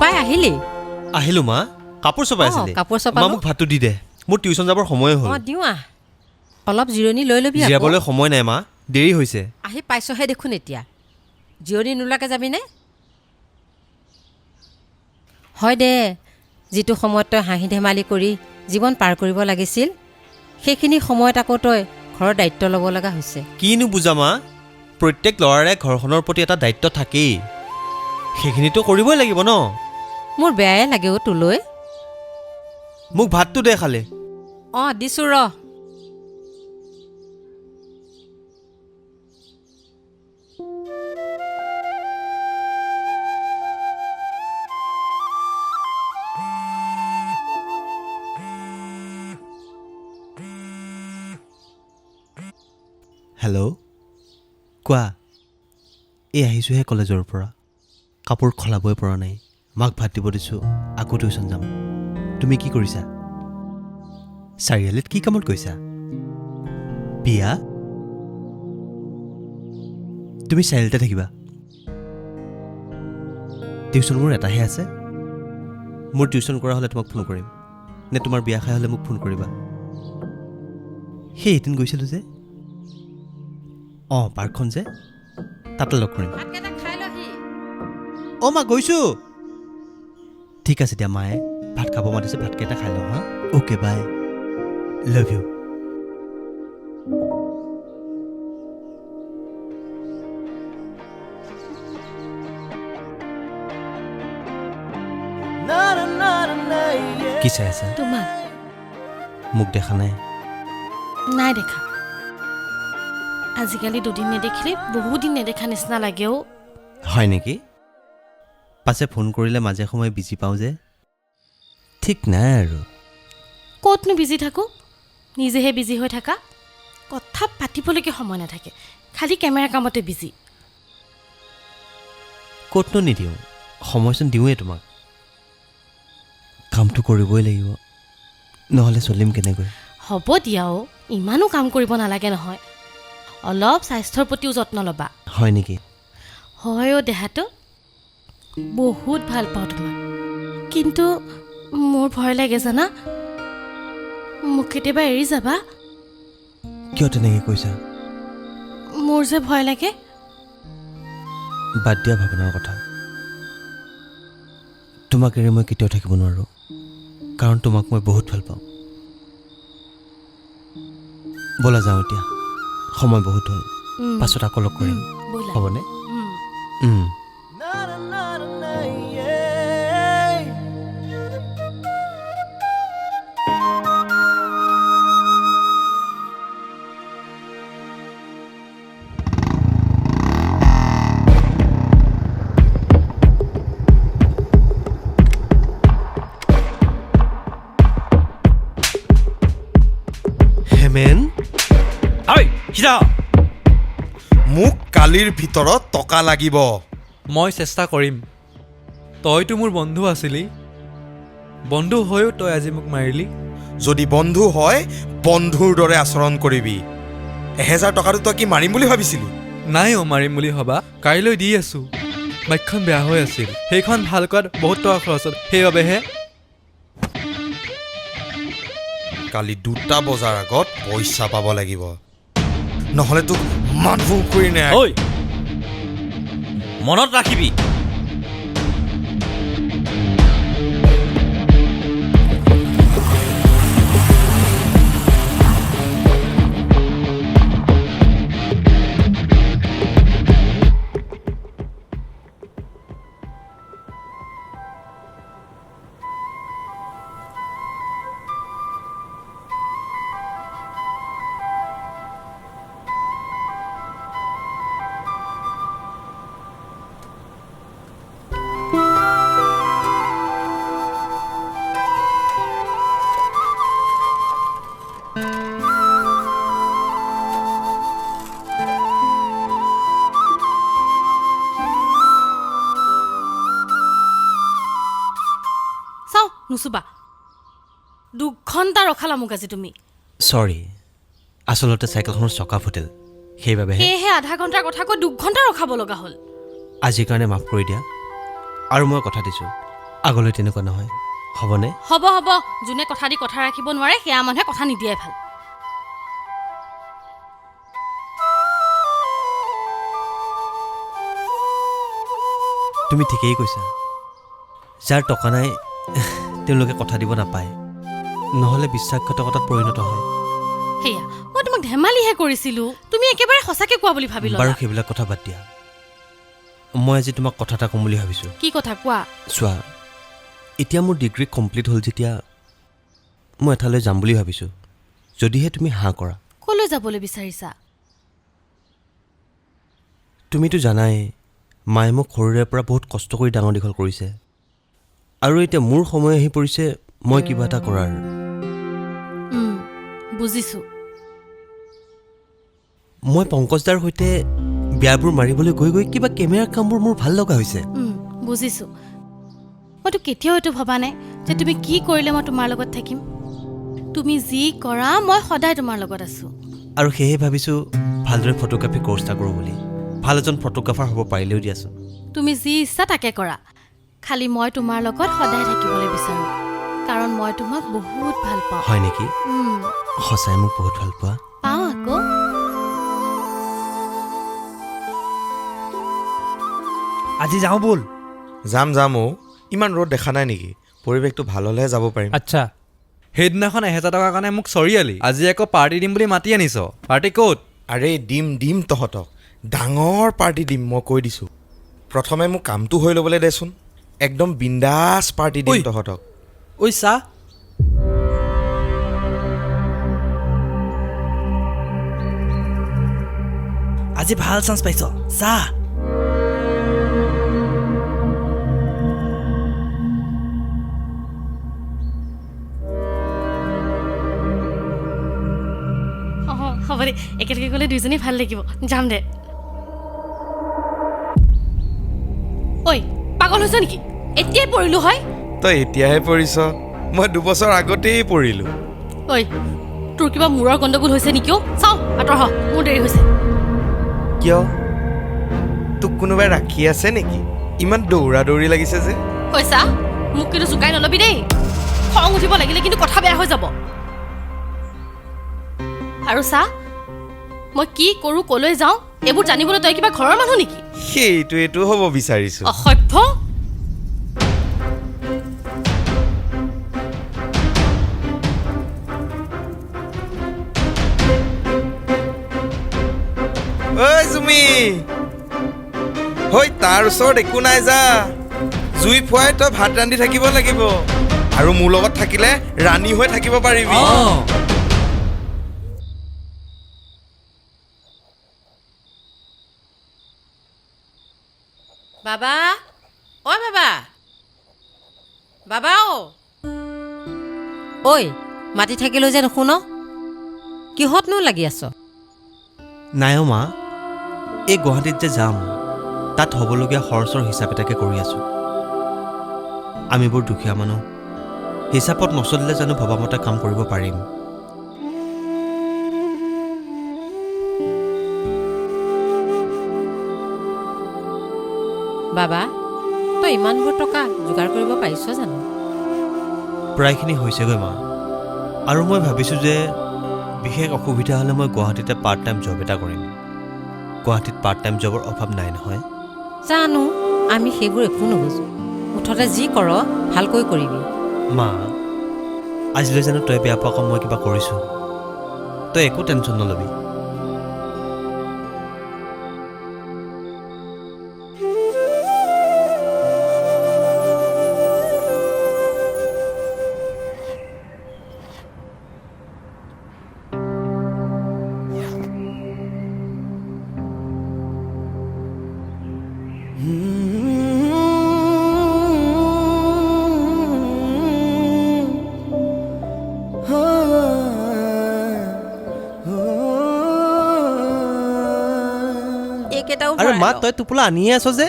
বোপাই আহিলি আহিলো মা কাপোৰ চপাই আছিলে কাপোৰ মা চপালো মোক ভাতটো দি দে মোৰ টিউচন যাবৰ সময় হ'ল দিওঁ অলপ জিৰণি লৈ ল'বি জিৰাবলৈ সময় নাই মা দেৰি হৈছে আহি পাইছহে দেখোন এতিয়া জিৰণি নোলোৱাকৈ যাবিনে হয় দে যিটো সময়ত তই হাঁহি ধেমালি কৰি জীৱন পাৰ কৰিব লাগিছিল সেইখিনি সময়ত আকৌ তই ঘৰৰ দায়িত্ব ল'ব লগা হৈছে কিনো বুজা মা প্ৰত্যেক ল'ৰাৰে ঘৰখনৰ প্ৰতি এটা দায়িত্ব থাকেই সেইখিনিতো কৰিবই লাগিব ন মোৰ বেয়াই লাগে তোলৈ মোক ভাতটো দে খালে দিছোঁ ৰ হেল্ল' কোৱা এই আহিছোঁহে কলেজৰ পৰা কাপোৰ খলাবই পৰা নাই মাক ভাত দিব দিছোঁ আকৌ টিউচন যাম তুমি কি কৰিছা চাৰিআলিত কি কামত গৈছা বিয়া তুমি চাৰিআলিতে থাকিবা টিউচন মোৰ এটাহে আছে মোৰ টিউচন কৰা হ'লে তোমাক ফোন কৰিম নে তোমাৰ বিয়া খাই হ'লে মোক ফোন কৰিবা সেই এদিন গৈছিলোঁ যে পাৰ্কখন যে তাতে লগ কৰিম মা গৈছোঁ ঠিক আছে দিয়া মায়ে ভাত খাব মাতিছে ভাতকেইটা খাই লওঁ হা অ'কে বাই লাভ ইউ কি চাই আছা তোমাক মোক দেখা নাই নাই দেখা আজিকালি দুদিন নেদেখিলে বহুত দিন নেদেখা নিচিনা লাগেও হয় নেকি পাছে ফোন কৰিলে মাজে সময়ে বিজি পাওঁ যে ঠিক নাই আৰু ক'তনো বিজি থাকোঁ নিজেহে বিজি হৈ থাকা কথা পাতিবলৈকে সময় নাথাকে খালি কেমেৰা কামতে বিজি ক'তনো নিদিওঁ সময়চোন দিওঁৱেই তোমাক কামটো কৰিবই লাগিব নহ'লে চলিম কেনেকৈ হ'ব দিয়াও ইমানো কাম কৰিব নালাগে নহয় অলপ স্বাস্থ্যৰ প্ৰতিও যত্ন ল'বা হয় নেকি হয় দেহাটো বহুত ভাল পাওঁ তোমাক কিন্তু মোৰ ভয় লাগে জানা মোক কেতিয়াবা এৰি যাবা কিয় তেনেকৈ কৈছা মোৰ যে ভয় লাগে বাদ দিয়া ভাৱনাৰ কথা তোমাক এৰি মই কেতিয়াও থাকিব নোৱাৰোঁ কাৰণ তোমাক মই বহুত ভাল পাওঁ ব'লা যাওঁ এতিয়া সময় বহুত হ'ল পাছত আকৌ লগ কৰিম হ'বনে মোক কালিৰ ভিতৰত টকা লাগিব মই চেষ্টা কৰিম তইতো মোৰ বন্ধু আছিলি বন্ধু হৈও তই আজি মোক মাৰিলি যদি বন্ধু হয় বন্ধুৰ দৰে আচৰণ কৰিবি 1000 টকাটো তই কি মাৰিম বুলি ভাবিছিলি নাই মাৰিম বুলি ভবা কাইলৈ দি আছো বাইকখন বেয়া হৈ আছিল সেইখন ভাল কৰাত বহুত টকা খৰচ হ'ল সেইবাবেহে কালি 2টা বজাৰ আগত পইচা পাব লাগিব নহ'লে তোক মানুহ কৰি নে ঐ মনত ৰাখিবি নুচুবা 2 ঘণ্টা ৰখালা মোক আজি তুমি চৰি আচলতে চাইকেলখনৰ চকা ফুটিল সেইবাবেহে সেয়েহে আধা ঘণ্টাৰ কথা কৈ 2 ঘণ্টা ৰখাব লগা হ'ল আজিৰ কাৰণে মাফ কৰি দিয়া আৰু মই কথা দিছোঁ আগলৈ তেনেকুৱা নহয় হ'বনে? হ'ব হ'ব, যোনে কথা দি কথা ৰাখিব নোৱাৰে সেয়া মানুহে কথা নিদিয়াই ভাল। তুমি ঠিকেই কৈছা। যাৰ টকা নাই তেওঁলোকে কথা দিব নাপায়, নহ'লে বিশ্বাসঘাতকতাত পৰিণত হয়। সেয়া মই তোমাক ধেমালিহে কৰিছিলোঁ, তুমি একেবাৰে সঁচাকৈ কোৱা বুলি ভাবি বাৰু ল'লা। সেইবিলাক কথা বাদ দিয়া, মই আজি তোমাক কথা এটা ক'ম বুলি ভাবিছোঁ। কি কথা কোৱা? চোৱা, এতিয়া মোৰ ডিগ্ৰী কমপ্লিট হ'ল যেতিয়া মই এঠাইলৈ যাম বুলি ভাবিছোঁ, যদিহে তুমি হাঁ কৰা। ক'লৈ যাবলৈ বিচাৰিছা? তুমিতো জানাই মায়ে মোক সৰুৰে পৰা বহুত কষ্ট কৰি ডাঙৰ দীঘল কৰিছে, আৰু এতিয়া মোৰ সময় আহি পৰিছে মই কিবা এটা কৰাৰ। বুজিছোঁ। মই পংকজদাৰ সৈতে বিয়াবোৰ মাৰিবলৈ গৈ গৈ কিবা কেমেৰাৰ কামবোৰ মোৰ ভাল লগা হৈছে। বুজিছোঁ। মইতো কেতিয়াও এইটো ভবা নাই যে তুমি কি কৰিলে মই তোমাৰ লগত থাকিম। তুমি যি কৰা মই সদায় তোমাৰ লগত আছোঁ। আৰু সেয়েহে ভাবিছোঁ ভালদৰে ফটোগ্ৰাফী কৰ্চ এটা কৰোঁ বুলি। ভাল এজন ফটোগ্ৰাফাৰ হ'ব পাৰিলেও দিয়াচোন। তুমি যি ইচ্ছা তাকে কৰা, খালি মই তোমাৰ লগত সদায় থাকিবলৈ বিচাৰোঁ, কাৰণ মই তোমাক বহুত ভাল পাওঁ। হয় নেকি? সঁচাই মোক বহুত ভাল পোৱা? পাওঁ আকৌ। আজি যাওঁ ব'ল। যাম যাম অ', ইমান ৰ'দ দেখা নাই নেকি? পৰিৱেশটো ভাল হ'লেহে যাব পাৰিম। আচ্ছা, সেইদিনাখন 1000 টকাৰ কাৰণে মোক চৰিয়ালি, আজি আকৌ পাৰ্টি দিম বুলি মাতি আনিছ। পাৰ্টি ক'ত? আৰে দিম তহঁতক, ডাঙৰ পাৰ্টি দিম মই কৈ দিছোঁ। প্ৰথমে মোক কামটো হৈ ল'বলৈ দেচোন, একদম বিন্দাছ পাৰ্টি দিম তহঁতক। ঐ চাহ। আজি ভাল চান্স পাইছ, চাহ। হ'ব দে, একেলগে গ'লে দুইজনী ভাল লাগিব। যাম দে। ঐ পাগল হৈছ নেকি? এতিয়াই পৰিলোঁ হয়। তই এতিয়াহে পৰিছ, মই 2 বছৰ আগতেই পৰিলোঁ। ঐ তোৰ কিবা মূৰৰ গণ্ডগোল হৈছে নেকি? চাওঁ আঁতৰ হ, মোৰ দেৰি হৈছে। কিয়? তোক কোনোবাই ৰাখি আছে নেকি? ইমান দৌৰা দৌৰি লাগিছে যে। কৈছা মোক কিন্তু জোকাই নলবি দেই, খং উঠিব লাগিলে কিন্তু কথা বেয়া হৈ যাব। আৰু চা, মই কি কৰোঁ ক'লৈ যাওঁ এইবোৰ জানিবলৈ তই কিবা ঘৰৰ মানুহ নেকি? সেইটোৱেতো হ'ব বিচাৰিছোঁ। অসভ্য। ঐ জুমি, হৈ তাৰ ওচৰত একো নাই, যা জুই ফুৱাই তই ভাত ৰান্ধি থাকিব লাগিব, আৰু মোৰ লগত থাকিলে ৰাণী হৈ থাকিব পাৰিবি। বাবা, ঐ বাবা, বাবা ঐ মাতি থাকিলেও যে নুশুন, কিহতনো লাগি আছ? নাই অ' মা, এই গুৱাহাটীত যে যাম তাত হ'বলগীয়া খৰচৰ হিচাপ এটাকে কৰি আছোঁ। আমি বৰ দুখীয়া মানুহ, হিচাপত নচলিলে জানো ভবামতে কাম কৰিব পাৰিম? বাবা, তই ইমানবোৰ টকা যোগাৰ কৰিব পাৰিছ জানো? প্ৰায়খিনি হৈছেগৈ মা, আৰু মই ভাবিছোঁ যে বিশেষ অসুবিধা হ'লে মই গুৱাহাটীতে পাৰ্ট টাইম জব এটা কৰিম। গুৱাহাটীত পাৰ্ট টাইম জবৰ অভাৱ নাই নহয়। জানো, আমি সেইবোৰ একো নুবুজো। মুঠতে যি কৰ ভালকৈ কৰিবি। মা, আজিলৈ জানো তই বেয়া পোৱা কাম মই কিবা কৰিছোঁ? তই একো টেনশ্যন নল'বি। আৰে মা, তই টোপোলা আনিয়ে আছ যে?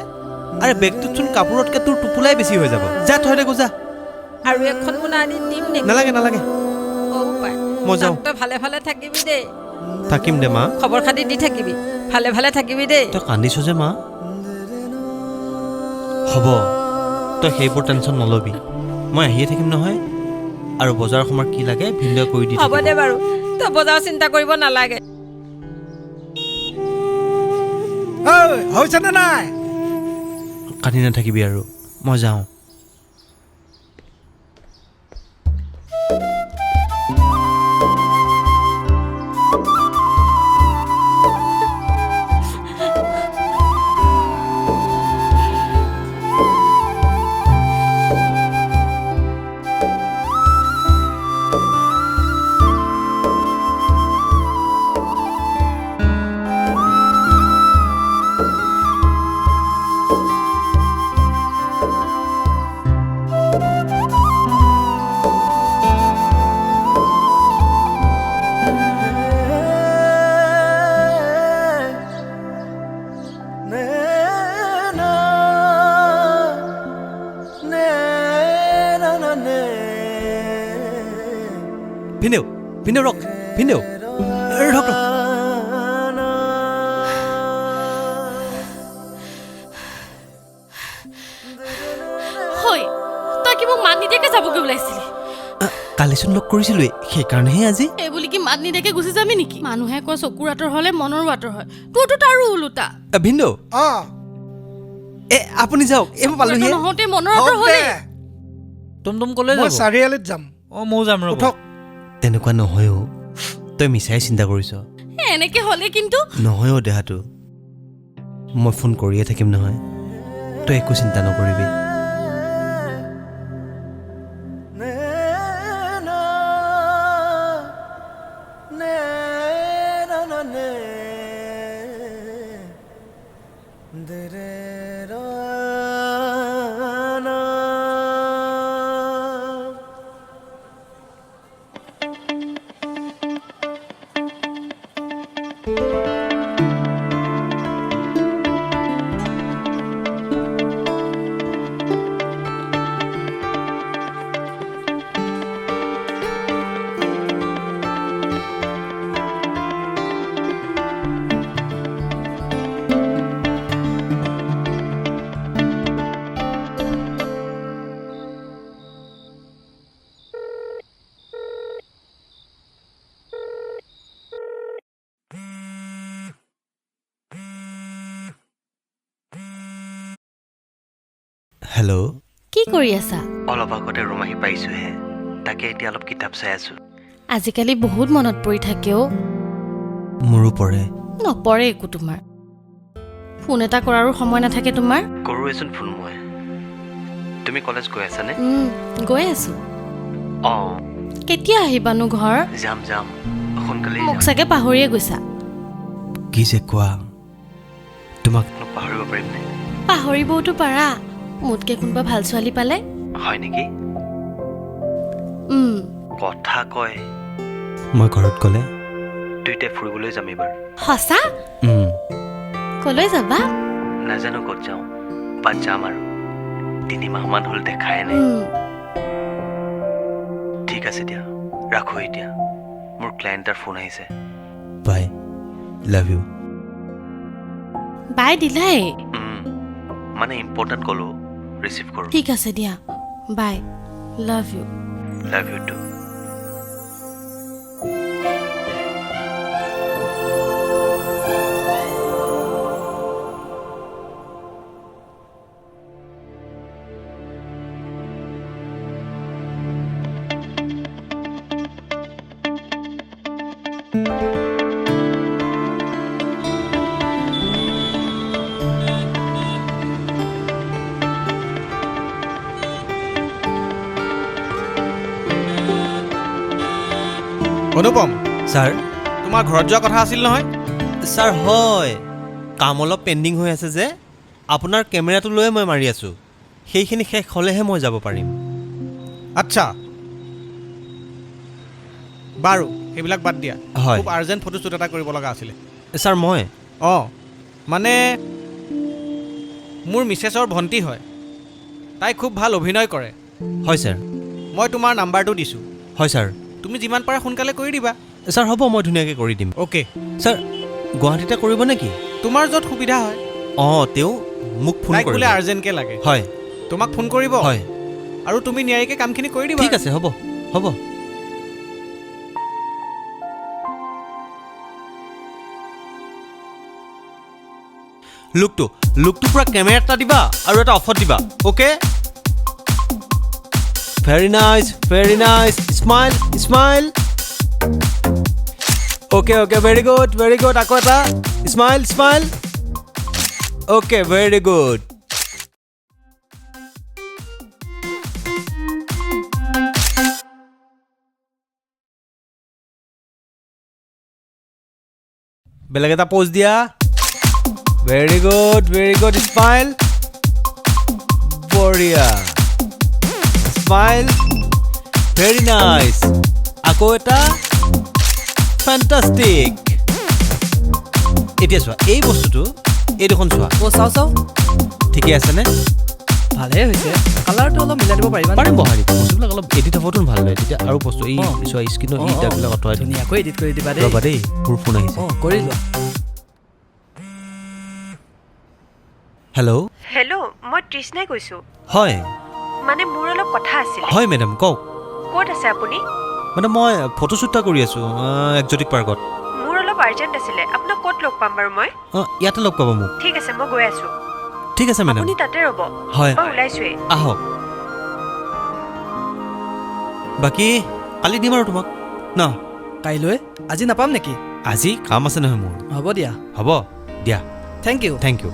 আৰে বেগটোত চোন কাপোৰতকৈ তোৰ টোপোলাই বেছি হৈ যাব। যা থৈ দে, যা। আৰু এখন মোনা আনি দিম নেকি? নালাগে নালাগে, মই যাওঁ। তই ভালে ভালে থাকিবি দেই। থাকিম দে মা। খবৰ খাতি দি থাকিবি, ভালে ভালে থাকিবি দেই। তই কান্দিছ যে মা? হ'ব, তই সেইবোৰ টেনশ্যন নল'বি মই আহিয়ে থাকিম নহয় আৰু বজাৰ সময়ত কি লাগে ভিন্দই কৰি দি হ'ব দে বাৰু তই বজাৰ চিন্তা কৰিব নালাগে হৈছেনে নাই কান্দি নাথাকিবি আৰু মই যাওঁ ভিন্দৌ ৰখ ভিন্দৌ ৰখ হয় তই কি মোক মাত নিদিয়াকৈ যাবগৈ ওলাইছিলি কালিচোন লগ কৰিছিলোঁৱেই সেইকাৰণেহে আজি এই বুলি কি মাত নিদিয়াকৈ গুচি যাবি নেকি মানুহে কয় চকুৰ আঁতৰ হ'লে মনৰো আঁতৰ হয় তোৰতো তাৰো ওলোটা ভিন্দৌ অঁ আপুনি যাওক এইবোৰ পালোহি নহওঁতে মনৰ আঁতৰ হ'লে টমটম ক'লে মই যাব চাৰিআলিত যাম অঁ ময়ো যাম ৰ'ব উঠক তেনেকুৱা নহয় অ' তই মিছাই চিন্তা কৰিছ এনেকৈ হ'লে কিন্তু নহয় অ' দেহাটো মই ফোন কৰিয়ে থাকিম নহয় তই একো চিন্তা নকৰিবি হেল্ল' কি কৰি আছা অলপ আগতে ৰুম আহি পাইছোঁহে তাকে এতিয়া অলপ কিতাপ চাই আছোঁ আজিকালি বহুত মনত পৰি থাকেও মোৰো পৰে নপৰে একো তোমাৰ ফোন এটা কৰাৰো সময় নাথাকে তোমাৰ কৰোৱেচোন ফোন মই তুমি কলেজ গৈ আছানে গৈ আছো অঁ কেতিয়া আহিবানো ঘৰ যাম যাম সোনকালে মোক চাগে পাহৰিয়ে গৈছা কি যে কোৱা তোমাক পাহৰিব পাৰিমনে পাহৰিবওতো পাৰা মোতকৈ কোনোবা ভাল ছোৱালী পালে হয় নেকি উম কথা কয় মই ঘৰত গ'লে দুইটাই ফুৰিবলৈ যাম এইবাৰ সঁচা কলৈ যাবা নাজানো ক'ত যাওঁ বাট যাম আৰু 3 মাহমান হ'ল দেখাই নাই ঠিক আছে দিয়া ৰাখোঁ এতিয়া মোৰ ক্লায়েণ্টৰ ফোন আহিছে বাই লাভ ইউ বাই দিলাই মানে ইম্পৰ্টেণ্ট ক'লো ৰিচিভ কৰোঁ ঠিক আছে দিয়া bye love you love you too Anupam sir তোমাৰ ঘৰত যোৱা কথা আছিল নহয় ছাৰ হয় কাম অলপ পেণ্ডিং হৈ আছে যে আপোনাৰ কেমেৰাটো লৈয়ে মই মাৰি আছোঁ সেইখিনি শেষ হ'লেহে মই যাব পাৰিম আচ্ছা বাৰু সেইবিলাক বাদ দিয়া হয়। খুব আৰ্জেণ্ট ফটোশ্বুট এটা কৰিব লগা আছিলে ছাৰ মই অঁ মানে মোৰ মিছেছৰ ভণ্টি হয় তাই খুব ভাল অভিনয় কৰে হয় ছাৰ মই তোমাৰ নাম্বাৰটো দিছোঁ হয় ছাৰ তুমি যিমান পাৰা সোনকালে কৰি দিবা ছাৰ হ'ব মই ধুনীয়াকৈ কৰি দিম অ'কে ছাৰ গুৱাহাটীতে কৰিব নেকি তোমাৰ য'ত সুবিধা হয় অঁ তেওঁ মোক ফোন তাইক কৰিব বোলে আৰ্জেণ্টকৈ লাগে হয় তোমাক ফোন কৰিব হয় আৰু তুমি নিয়াৰিকৈ কামখিনি কৰি দিবা ঠিক আছে হ'ব হ'ব লুকটো পূৰা কেমেৰা এটা দিবা আৰু এটা অফত দিবা okay very nice smile okay very good আকৌ এটা স্মাইল অ'কে ভেৰি গুড বেলেগ এটা প'জ দিয়া ভেৰি গুড স্মাইল বঢ়িয়া স্মাইল ভেৰি নাইচ আকৌ এটা ফেণ্টাষ্টিক এতিয়া চোৱা এই বস্তুটো এই দুখন চোৱা চাওঁ ঠিকে আছেনে ভালেই হৈছে কালাৰটো অলপ মিলাই দিব পাৰিবা পাৰিম বহাৰি বস্তুবিলাক অলপ এডিট হ'বতো ভাল হয় তেতিয়া আৰু বস্তু এই চোৱা স্কিনৰ এই দাগবিলাক আঁতৰাই দিম ধুনীয়াকৈ এডিট কৰি দিবা দেই ৰ'বা দেই মোৰ ফোন আহিছে কৰি লোৱা হেল্ল' হেল্ল' মই তৃষ্ণাই কৈছোঁ হয় মানে মোৰ অলপ কথা আছিলে হয় মেডাম কওক ক'ত আছে আপুনি মানে মই ফটোশ্বুট এটা কৰি আছোঁ একজটিক পাৰ্কত মোৰ অলপ আৰ্জেণ্ট আছিলে আপোনাক ক'ত লগ পাম বাৰু মই ইয়াতে লগ পাব মোক ঠিক আছে মই গৈ আছোঁ ঠিক আছে মেডাম আপুনি তাতে ৰ'ব হয় মই ওলাইছোৱেই আহক বাকী কালি দিম আৰু তোমাক ন কাইলৈ আজি নাপাম নেকি আজি কাম আছে নহয় মোৰ হ'ব দিয়া হ'ব দিয়া thank you thank you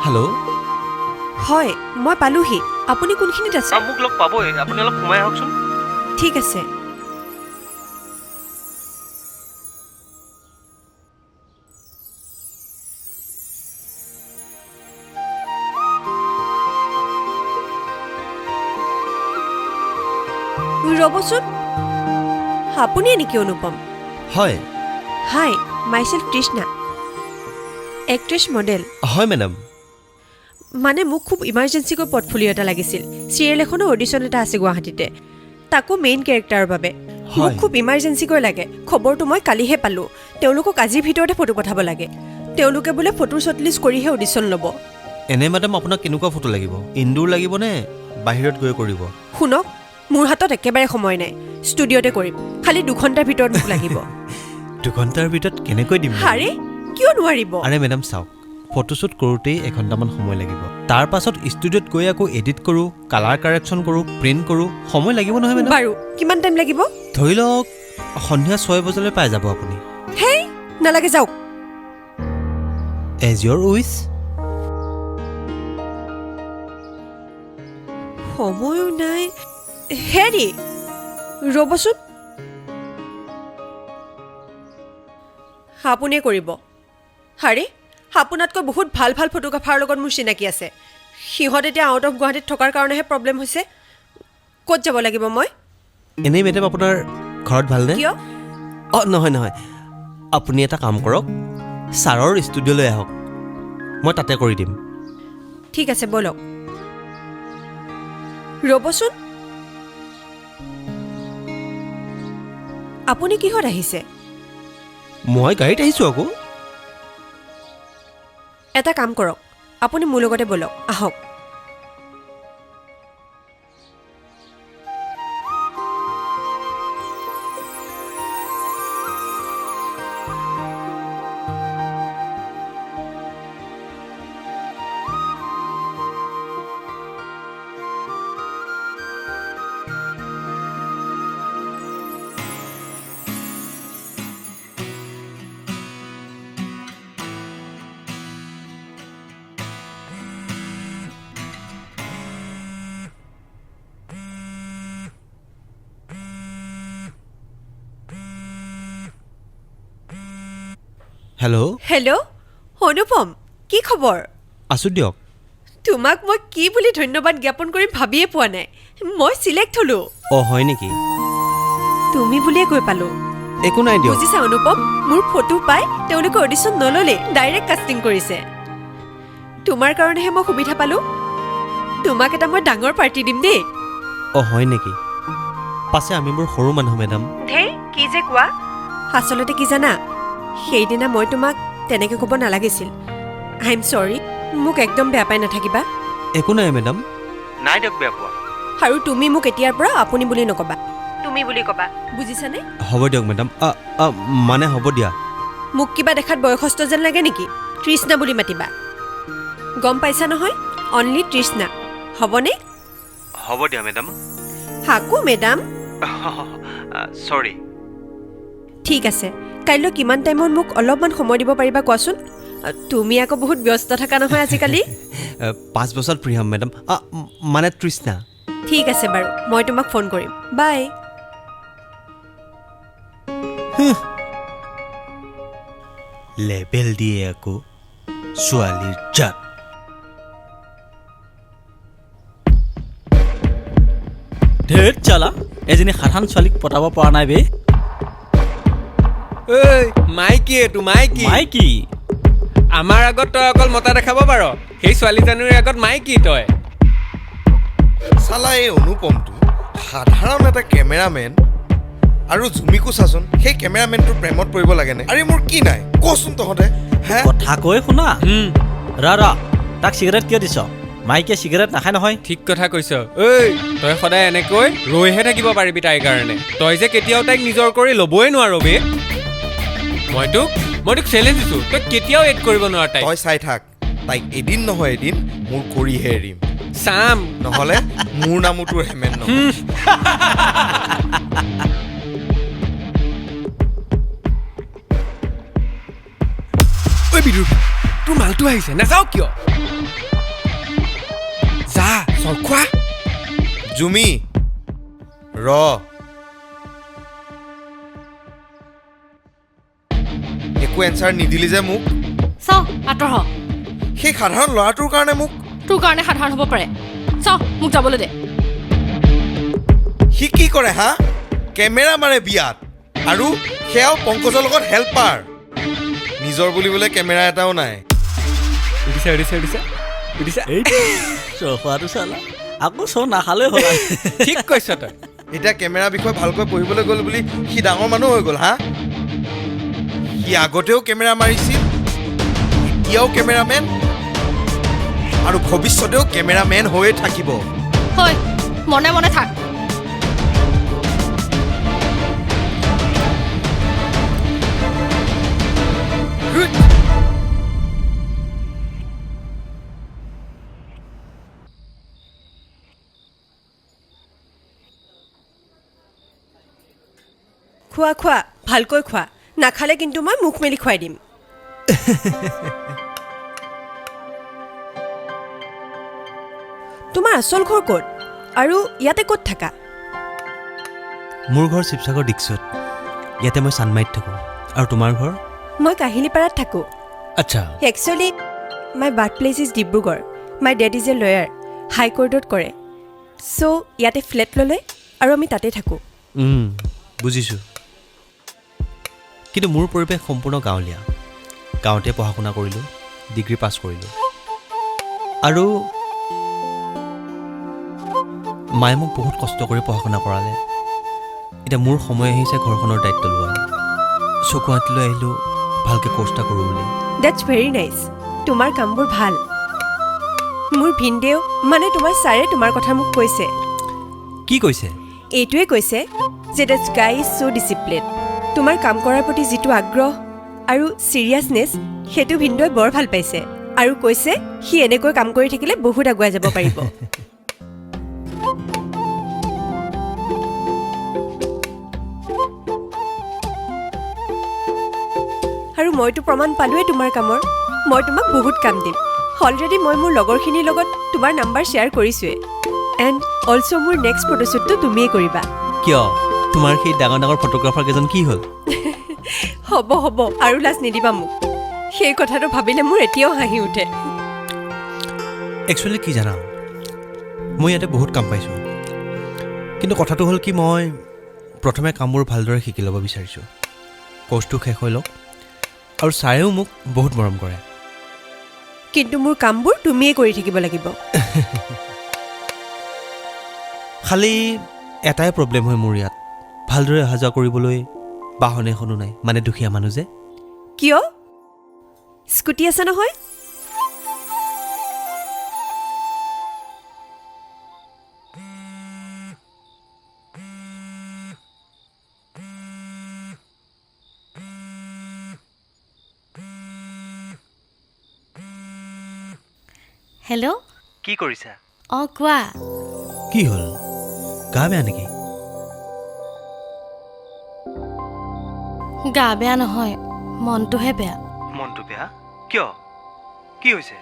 hello' হয় মই পালোহি আপুনি কোনখিনিত আছে মোক লগ পাবই আপুনি অলপ সোমাই আহকচোন ঠিক আছে ৰ'বচোন আপুনিয়ে নেকি অনুপম হয় হাই মাইছেল্ফ তৃষ্ণা এক্ট্ৰেছ মডেল হয় মেডাম মানে মোক খুব ইমাৰ্জেঞ্চিকৈ পৰ্টফলিঅ' এটা লাগিছিল চিৰিয়েল এখনৰ অডিশ্যন এটা আছে গুৱাহাটীতে তাকো মেইন কেৰেক্টাৰৰ বাবে মোক খুব ইমাৰ্জেঞ্চিকৈ লাগে খবৰটো মই কালিহে পালোঁ তেওঁলোকক আজিৰ ভিতৰতে ফটো পঠাব লাগে তেওঁলোকে বোলে ফটোৰ শ্বৰ্টলিষ্ট কৰিহে অডিশ্যন ল'ব এনে মেডাম আপোনাক কেনেকুৱা ফটো লাগিব ইনডোৰ লাগিব নে বাহিৰত গৈ কৰিব শুনক মোৰ হাতত একেবাৰে সময় নাই ষ্টুডিঅ'তে কৰিম খালি 2 ঘণ্টাৰ ভিতৰত মোক লাগিব 2 ঘণ্টাৰ ভিতৰত কেনেকৈ দিম আৰে কিয় নোৱাৰিব আৰে মেডাম চাওক ফটোশ্বুট কৰোঁতেই এঘণ্টামান সময় লাগিব তাৰ পাছত ষ্টুডিঅ'ত গৈ আকৌ এডিট কৰোঁ কালাৰ কাৰেকশ্যন কৰোঁ প্ৰিণ্ট কৰোঁ সময় লাগিব নহয় মেডাম বাৰু কিমান টাইম লাগিব ধৰি লওক সন্ধিয়া 6 বজালৈ পাই যাব আপুনি হেই নালাগে যাওক এজ ইয়ৰ উইচ সময়ো নাই হেৰি ৰ'বচোন আপুনিয়ে কৰিব হাৰে আপোনাতকৈ বহুত ভাল ভাল ফটোগ্ৰাফাৰৰ লগত মোৰ চিনাকি আছে সিহঁত এতিয়া আউট অফ গুৱাহাটীত থকাৰ কাৰণেহে প্ৰব্লেম হৈছে ক'ত যাব লাগিব মই এনেই মেডাম আপোনাৰ ঘৰত ভালনে কিয় অঁ নহয় আপুনি এটা কাম কৰক ছাৰৰ ষ্টুডিঅ'লৈ আহক মই তাতে কৰি দিম ঠিক আছে ব'লক ৰ'বচোন আপুনি কিহত আহিছে মই গাড়ীত আহিছোঁ আকৌ এটা কাম কৰক আপুনি মোৰ লগতে ব'লক আহক হেল্ল' হেল্ল' অনুপম কি খবৰ আছোঁ দিয়ক তোমাক মই কি বুলি ধন্যবাদ জ্ঞাপন কৰিম ভাবিয়ে পোৱা নাই মই চিলেক্ট হ'লো অঁ হয় নেকি তুমি বুলিয়ে কৈ পালো একো নাই দিয়ক বুজিছা অনুপম মোৰ ফটো পাই তেওঁলোকে অডিশ্যন নল'লে ডাইৰেক্ট কাষ্টিং কৰিছে তোমাৰ কাৰণেহে মই সুবিধা পালো তোমাক এটা মই ডাঙৰ পাৰ্টি দিম দেই অঁ হয় নেকি পাছে আমি বৰ সৰু মানুহ মেডাম ধেই কি যে কোৱা আচলতে কি জানা সেইদিনা মই তোমাক তেনেকৈ ক'ব নালাগিছিল আই এম চৰি মোক একদম বেয়া পাই নাথাকিবা একো নাই মেডাম নাই দিয়ক বেয়া পোৱা আৰু তুমি মোক এতিয়াৰ পৰা আপুনি বুলি নক'বা তুমি বুলি ক'বা বুজিছানে হ'ব দিয়ক মেডাম মানে হ'ব দিয়া মোক কিবা দেখাত বয়সস্থ যেন লাগে নেকি তৃষ্ণা বুলি মাতিবা গম পাইছা নহয় অনলি তৃষ্ণা হ'বনে হ'ব দিয়া মেডাম হাকো মেডাম চৰি ঠিক আছে কাইলৈ কিমান টাইমত মোক অলপমান সময় দিব পাৰিবা কোৱাচোন তুমি আকৌ বহুত ব্যস্ত থাকা নহয় আজিকালি 5 বছৰত ফ্ৰী হ'ম মেডাম মানে তৃষ্ণা ঠিক আছে বাৰু মই তোমাক ফোন কৰিম বাই লেবেল দিয়ে আকৌ ছোৱালীৰ জাত ধেৰ চালা এজনী সাধাৰণ ছোৱালীক পতাব পৰা নাই বে ঐ মাইকী এইটো মাইকী মাইকী আমাৰ আগত তই অকল মতা দেখাব পাৰ সেই ছোৱালীজনীৰ আগত মাইকী তই চালা এই অনুপমটো সাধাৰণ এটা কেমেৰামেন আৰু জুমিকো চাচোন সেই কেমেৰামেনটোৰ প্ৰেমত পৰিব লাগেনে আৰে মোৰ কি নাই কচোন তহঁতে হে কথা কৈ শুনা ৰা তাক চিগাৰেট কিয় দিছ মাইকীয়ে চিগাৰেট নাখায় নহয় ঠিক কথা কৈছ ঐ তই সদায় এনেকৈ ৰৈহে থাকিব পাৰিবি তাইৰ কাৰণে তই যে কেতিয়াও তাইক নিজৰ কৰি ল'বই নোৱাৰ বে মই তোক চেলেঞ্জ দিছোঁ তই কেতিয়াও এড কৰিব নোৱাৰ তাইক তই চাই থাক তাইক এদিন নহয় এদিন মোৰ কৰিহে এৰিম চাম নহ'লে মোৰ নামো তোৰ হেমেন নহয় ঐ বিদুৰ তোৰ মালটো আহিছে নাযাওঁ কিয় যা চল খোৱা জুমি ৰ একো এনচাৰ নিদিলি যে মোক চাওঁ আঁতৰ হ সেই সাধাৰণ ল'ৰাটোৰ কাৰণে মোক তোৰ কাৰণে সাধাৰণ হ'ব পাৰে চাওঁ মোক যাবলৈ দে সি কি কৰে হা কেমেৰা মাৰে বিয়াত আৰু সেয়াও পংকজৰ লগত হেল্পাৰ নিজৰ বুলিবলৈ কেমেৰা এটাও নাই উঠিছে চোৱাটো চালা আকৌ চৌ নাখালেই হ'ল ঠিক কৈছ তই এতিয়া কেমেৰা বিষয়ে ভালকৈ পঢ়িবলৈ গ'ল বুলি সি ডাঙৰ মানুহ হৈ গ'ল হা সি আগতেও কেমেৰা মাৰিছিল এতিয়াও কেমেৰামেন আৰু ভৱিষ্যতেও কেমেৰামেন হৈয়ে থাকিব হয় মনে মনে থাক খোৱা খোৱা ভালকৈ খোৱা নাখালে কিন্তু মই মুখ মেলি খুৱাই দিম তোমাৰ আচল ঘৰ ক'ত আৰু ইয়াতে ক'ত থাকা মোৰ ঘৰ শিৱসাগৰ ডিক্সত ইয়াতে মই চানমাৰীত থাকোঁ আৰু তোমাৰ ঘৰ মই কাহিলীপাৰাত থাকোঁ আচ্ছা actually my birth place is Dibrugarh my dad is a lawyer হাইকোৰ্টত কৰে চ' ইয়াতে ফ্লেট ল'লে আৰু আমি তাতে থাকোঁ বুজিছোঁ কিন্তু মোৰ পৰিৱেশ সম্পূৰ্ণ গাঁৱলীয়া গাঁৱতে পঢ়া শুনা কৰিলোঁ ডিগ্ৰী পাছ কৰিলোঁ আৰু মায়ে মোক বহুত কষ্ট কৰি পঢ়া শুনা কৰালে এতিয়া মোৰ সময় আহিছে ঘৰখনৰ দায়িত্ব লোৱা গুৱাহাটীলৈ আহিলোঁ ভালকৈ কোৰ্চ এটা কৰোঁ বুলি ডেটছ ভেৰি নাইচ তোমাৰ কামবোৰ ভাল মোৰ ভিনদেউ মানে তোমাৰ ছাৰে তোমাৰ কথা মোক কৈছে কি কৈছে এইটোৱে কৈছে যে the sky is so' discipline তোমাৰ কাম কৰাৰ প্ৰতি যিটো আগ্ৰহ আৰু চিৰিয়াছনেছ সেইটো ভিনদেউৱে বৰ ভাল পাইছে আৰু কৈছে সি এনেকৈ কাম কৰি থাকিলে বহুত আগুৱাই যাব পাৰিব আৰু মইতো প্ৰমাণ পালোৱে তোমাৰ কামৰ মই তোমাক বহুত কাম দিম অলৰেডি মই মোৰ লগৰখিনিৰ লগত তোমাৰ নাম্বাৰ শ্বেয়াৰ কৰিছোঁৱে এণ্ড অলছ' মোৰ নেক্সট ফটোশ্বুটটো তুমিয়ে কৰিবা কিয় তোমাৰ সেই ডাঙৰ ডাঙৰ ফটোগ্ৰাফাৰ কেইজন কি হ'ল হ'ব আৰু লাজ নিদিবা মোক সেই কথাটো ভাবিলে মোৰ এতিয়াও হাঁহি উঠে। একচুৱেলি কি জানা, মই ইয়াতে বহুত কাম পাইছোঁ, কিন্তু কথাটো হ'ল কি মই প্ৰথমে কামবোৰ ভালদৰে শিকি ল'ব বিচাৰিছোঁ। কোৰ্চটো শেষ হৈ লওক, আৰু ছাৰেও মোক বহুত মৰম কৰে। কিন্তু মোৰ কামবোৰ তুমিয়ে কৰি থাকিব লাগিব। খালি এটাই প্ৰব্লেম হয় মোৰ ইয়াত, ভালদৰে অহা যোৱা কৰিবলৈ বাহন এখনো নাই, মানে দুখীয়া মানুহ যে। কিয়? স্কুটি আছে নহয়। হেল্ল'। কি কৰিছা? অঁ কোৱা। কি হ'ল, গা বেয়া নেকি? গা বেয়া নহয়, মনটোহে বেয়া। মনটো বেয়া কিয়? কি হৈছে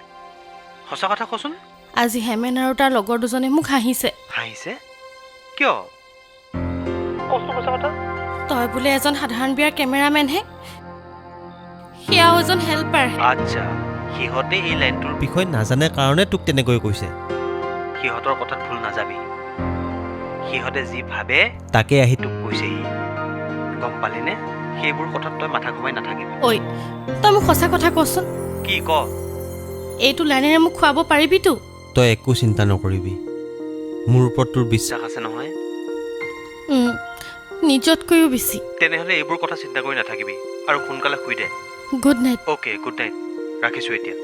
সঁচা কথা কচোন। আজি হেমেন আৰু তাৰ লগৰ দুজনে মোক হাঁহিছে। হাঁহিছে কিয়? কচোন সঁচা কথা। তই বোলে এজন সাধাৰণ বিয়াৰ কেমেৰামেনহে, সেয়াও এজন হেল্পাৰ। আচ্ছা, সিহঁতে এই লাইনটোৰ বিষয়ে নাজানে কাৰণে তোক তেনেকৈ কৈছে। সিহঁতৰ কথাত ভুল নাযাবি, সিহঁতে যি ভাবে তাকে আহি তোক কৈছেহি, গম পালিনে? সেইবোৰ কথাত তই মাথা ঘমাই নাথাকিবি। ঐ তই মোক সঁচা কথা কচোন, কি ক? এইটো লাইনেৰে মোক খুৱাব পাৰিবিতো? তই একো চিন্তা নকৰিবি, মোৰ ওপৰত তোৰ বিশ্বাস আছে নহয়। নিজতকৈও বেছি। তেনেহ'লে এইবোৰ কথা চিন্তা কৰি নাথাকিবি আৰু সোনকালে শুই দে। Good night. Okay, good night, ৰাখিছোঁ এতিয়া।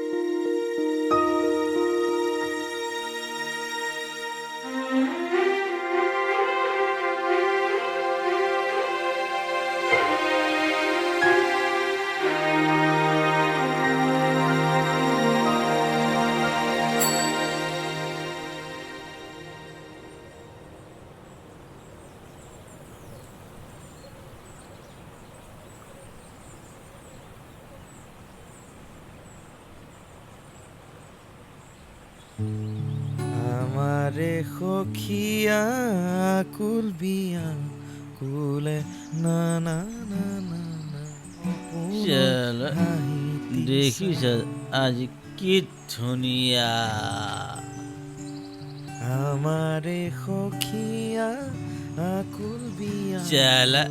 আমারে সখিয়া কুল বিয়া কুলে না না না না না দেখিছ আজি কি ধুনীয়া। আমারে সখিয়া কুল বিয়া চালা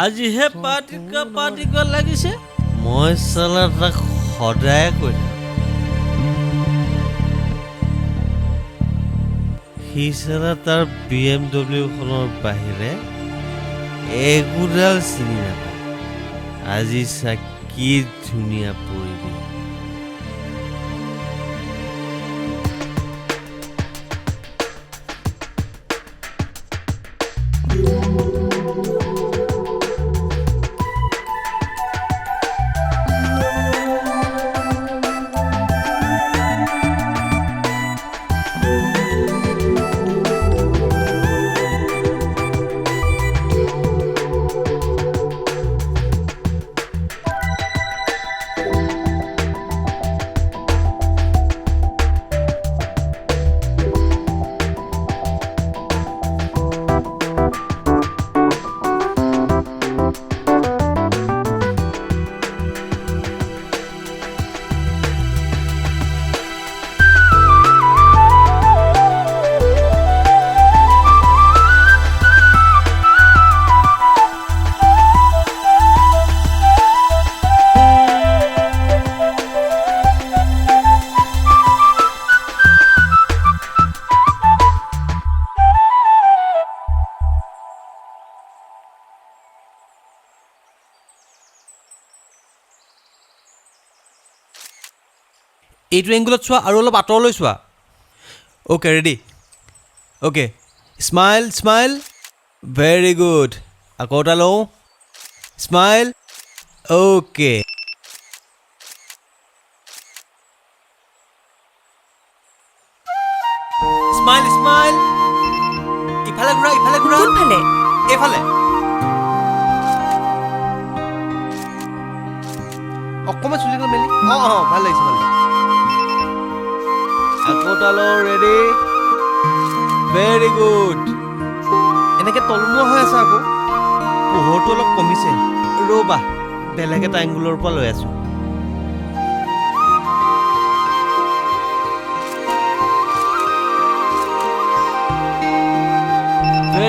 আজিহে পাতিক লাগিছে। মই চালা তাক সদায় কৈ থাকোঁ, সি চালা তাৰ BMW খনৰ বাহিৰে একোডাল চিনি নাপায়। আজি চা কি ধুনীয়া পৰিৱেশ। এইটো এংগুলত চোৱা আৰু অলপ আঁতৰলৈ চোৱা। Okay, ready? Okay, smile smile, very good. আকৌ এটা লওঁ, স্মাইল, অ'কে। স্মাইল স্মাইল, ইফালে ঘূৰা ইফালে ঘূৰা। কোনফালে? এইফালে। অকণমান চুলিটো মেলি, অঁ ভাল লাগিছে ভাল লাগিছে। আকৌ তালো, ৰেডি, ভেৰি গুড। এনেকৈ তলমুৱা হৈ আছে আকৌ, পোহৰটো অলপ কমিছে। ৰ'বা, বেলেগ এটা এংগুলৰ পৰা লৈ আছোঁ।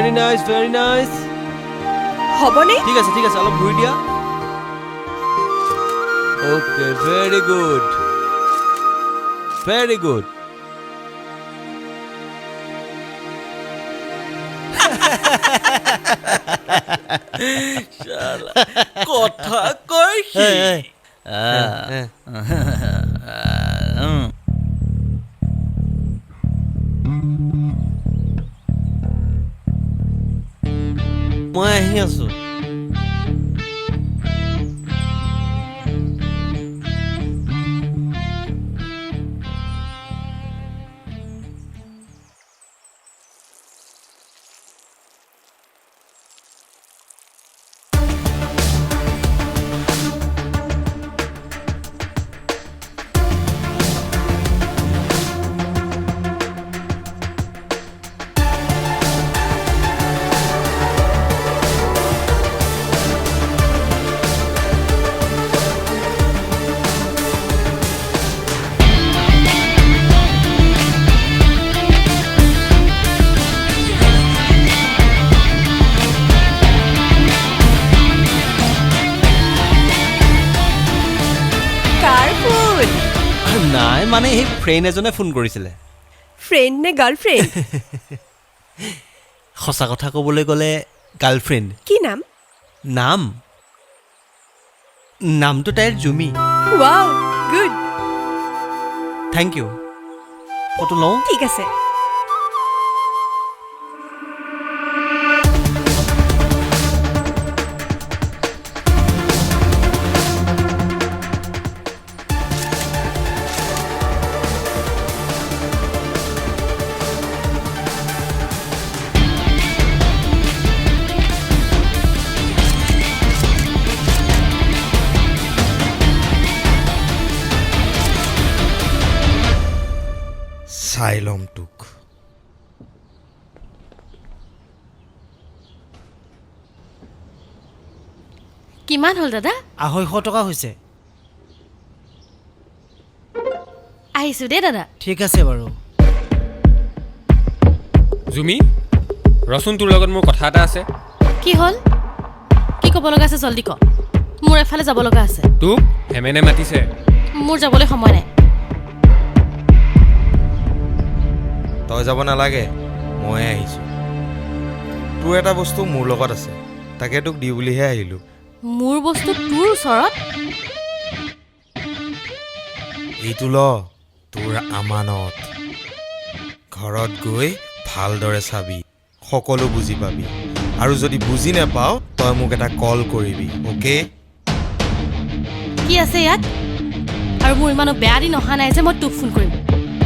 ভেৰি নাইচ ভেৰি নাইচ হ'বনে? ঠিক আছে অলপ ঘূৰি দিয়া okay very good very good কথা কয় সি। মই আহি আছো কাৰ ফোন? নাই মানে সেই ফ্ৰেণ্ড এজনে ফোন কৰিছিলে ফ্ৰেণ্ড নে গাৰ্লফ্ৰেণ্ড? সঁচা কথা ক'বলৈ গ'লে গাৰ্লফ্ৰেণ্ড কি নাম? নামটো তাইৰ Jumi wow good. Thank you photo লওঁ ঠিক আছে। চাই ল'ম তোক। কিমান হ'ল দাদা? 250 টকা হৈছে। আহিছোঁ দেই দাদা। ঠিক আছে বাৰু। জুমি ৰচোন, তোৰ লগত মোৰ কথা এটা আছে। কি হ'ল? কি ক'ব লগা আছে জল্দি ক। মোৰ এফালে যাব লগা আছে। তোক হেমেনে মাতিছে। মোৰ যাবলৈ সময় নাই। তই যাব নালাগে, ময়ে আহিছোঁ। তোৰ এটা বস্তু মোৰ লগত আছে, তাকে তোক দি বুলিহে আহিলোঁ। মোৰ বস্তু তোৰ ওচৰত? এইটো ল, তোৰ আমানত। ঘৰত গৈ ভালদৰে চাবি, সকলো বুজি পাবি। আৰু যদি বুজি নাপাওঁ তই মোক এটা কল কৰিবি, অ'কে? কি আছে ইয়াত? আৰু মোৰ ইমানো বেয়া দিন অহা নাই যে মই তোক ফোন কৰিম।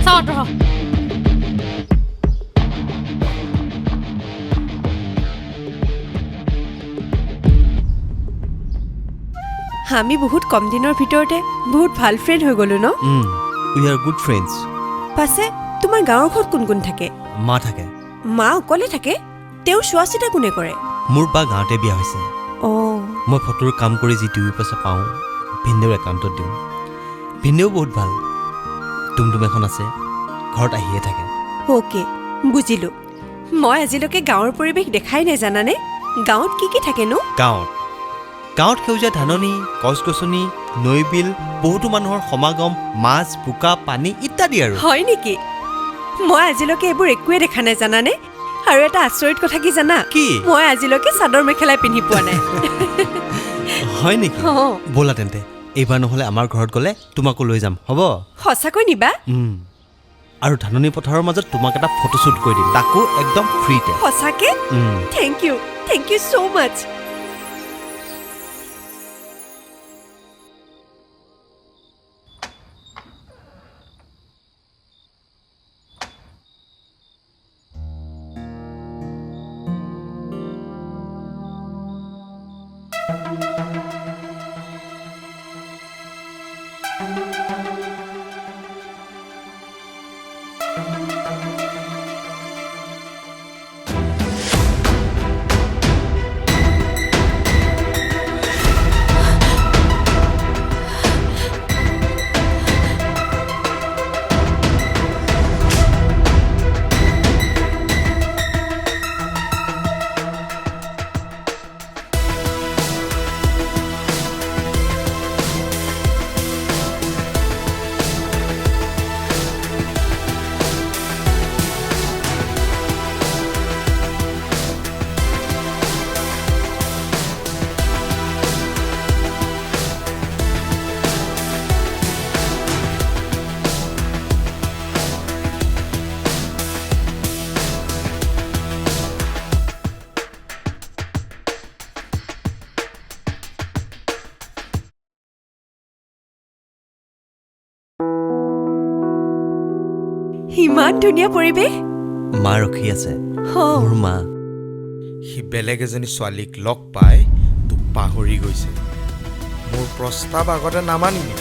চাওঁ ৰহ। আমি বহুত কম দিনৰ ভিতৰতে বহুত ভাল ফ্ৰেণ্ড হৈ গ'লো ন? উই আৰ গুড ফ্ৰেণ্ডছ পাছে তোমাৰ গাঁৱৰ ঘৰত কোন কোন থাকে? মা থাকে মা অকলে থাকে? তেওঁৰ চোৱা চিতা কোনে কৰে? মোৰ বা গাঁৱতে বিয়া হৈছে অঁ মই ফটোৰ কাম কৰি যি 2 পইচা পাওঁ ভিনদেউৰ একাউণ্টত দিওঁ ভিনদেউ বহুত ভাল টুমটুম এখন আছে ঘৰত আহিয়ে থাকে অ'কে বুজিলোঁ। মই আজিলৈকে গাঁৱৰ পৰিৱেশ দেখাই নাই জানানে? গাঁৱত কি কি থাকেনো? গাঁৱত সেউজীয়া ধাননি গছ গছনি নৈ বিল বহুতো মানুহৰ সমাগম মাছ বোকা পানী ইত্যাদি আৰু হয় নেকি? মই আজিলৈকে এইবোৰ একোৱে দেখা নাই জানানে? আৰু এটা আচৰিত কথা কি জানা? কি? মই আজিলৈকে চাদৰ মেখেলাই পিন্ধি পোৱা নাই। হয় নেকি? অঁ। ব'লা তেন্তে এইবাৰ নহ'লে আমাৰ ঘৰত গ'লে তোমাকো লৈ যাম হ'ব? সঁচাকৈ নিবা? আৰু ধাননি পথাৰৰ মাজত তোমাক এটা ফটোশ্বুট কৰি দিম তাকো একদম ফ্ৰীতে সঁচাকে? থেংক ইউ ছ' মাছ। ইমান ধুনীয়া পৰিৱেশ। মা ৰখি আছে, অঁ, মোৰ মা। সি বেলেগ এজনী ছোৱালীক লগ পাই তোক পাহৰি গৈছে। মোৰ প্ৰস্তাৱ আগতে নামানিলি।